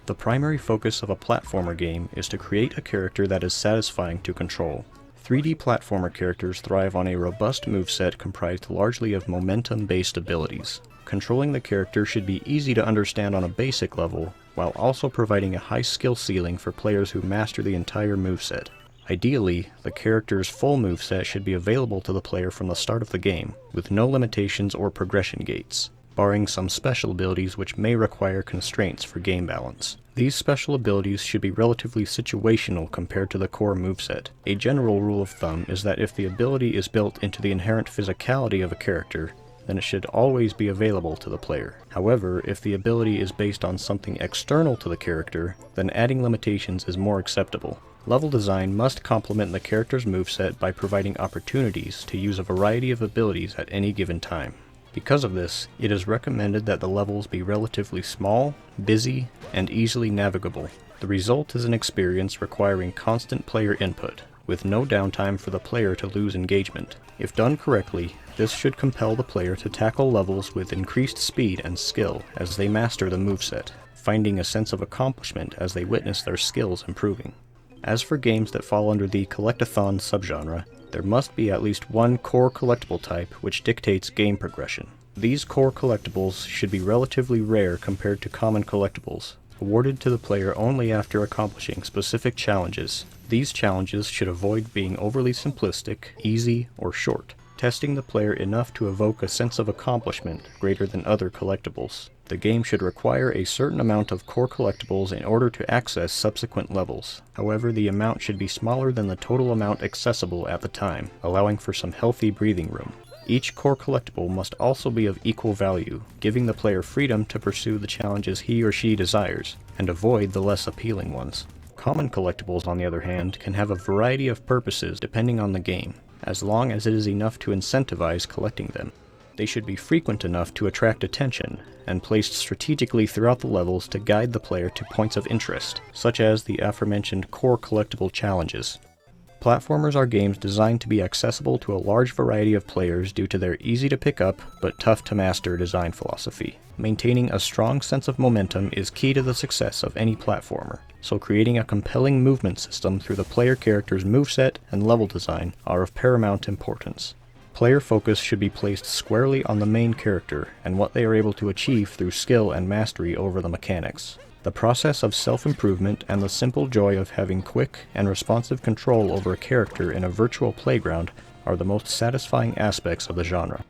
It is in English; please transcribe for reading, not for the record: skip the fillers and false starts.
The primary focus of a platformer game is to create a character that is satisfying to control. 3D platformer characters thrive on a robust moveset comprised largely of momentum-based abilities. Controlling the character should be easy to understand on a basic level, while also providing a high skill ceiling for players who master the entire moveset. Ideally, the character's full moveset should be available to the player from the start of the game, with no limitations or progression gates, barring some special abilities which may require constraints for game balance. These special abilities should be relatively situational compared to the core moveset. A general rule of thumb is that if the ability is built into the inherent physicality of a character, then it should always be available to the player. However, if the ability is based on something external to the character, then adding limitations is more acceptable. Level design must complement the character's moveset by providing opportunities to use a variety of abilities at any given time. Because of this, it is recommended that the levels be relatively small, busy, and easily navigable. The result is an experience requiring constant player input, with no downtime for the player to lose engagement. If done correctly, this should compel the player to tackle levels with increased speed and skill as they master the moveset, finding a sense of accomplishment as they witness their skills improving. As for games that fall under the collectathon subgenre, there must be at least one core collectible type which dictates game progression. These core collectibles should be relatively rare compared to common collectibles, awarded to the player only after accomplishing specific challenges. These challenges should avoid being overly simplistic, easy, or short, testing the player enough to evoke a sense of accomplishment greater than other collectibles. The game should require a certain amount of core collectibles in order to access subsequent levels. However, the amount should be smaller than the total amount accessible at the time, allowing for some healthy breathing room. Each core collectible must also be of equal value, giving the player freedom to pursue the challenges he or she desires, and avoid the less appealing ones. Common collectibles, on the other hand, can have a variety of purposes depending on the game, as long as it is enough to incentivize collecting them. They should be frequent enough to attract attention, and placed strategically throughout the levels to guide the player to points of interest, such as the aforementioned core collectible challenges. Platformers are games designed to be accessible to a large variety of players due to their easy-to-pick-up but tough-to-master design philosophy. Maintaining a strong sense of momentum is key to the success of any platformer, so creating a compelling movement system through the player character's moveset and level design are of paramount importance. Player focus should be placed squarely on the main character and what they are able to achieve through skill and mastery over the mechanics. The process of self-improvement and the simple joy of having quick and responsive control over a character in a virtual playground are the most satisfying aspects of the genre.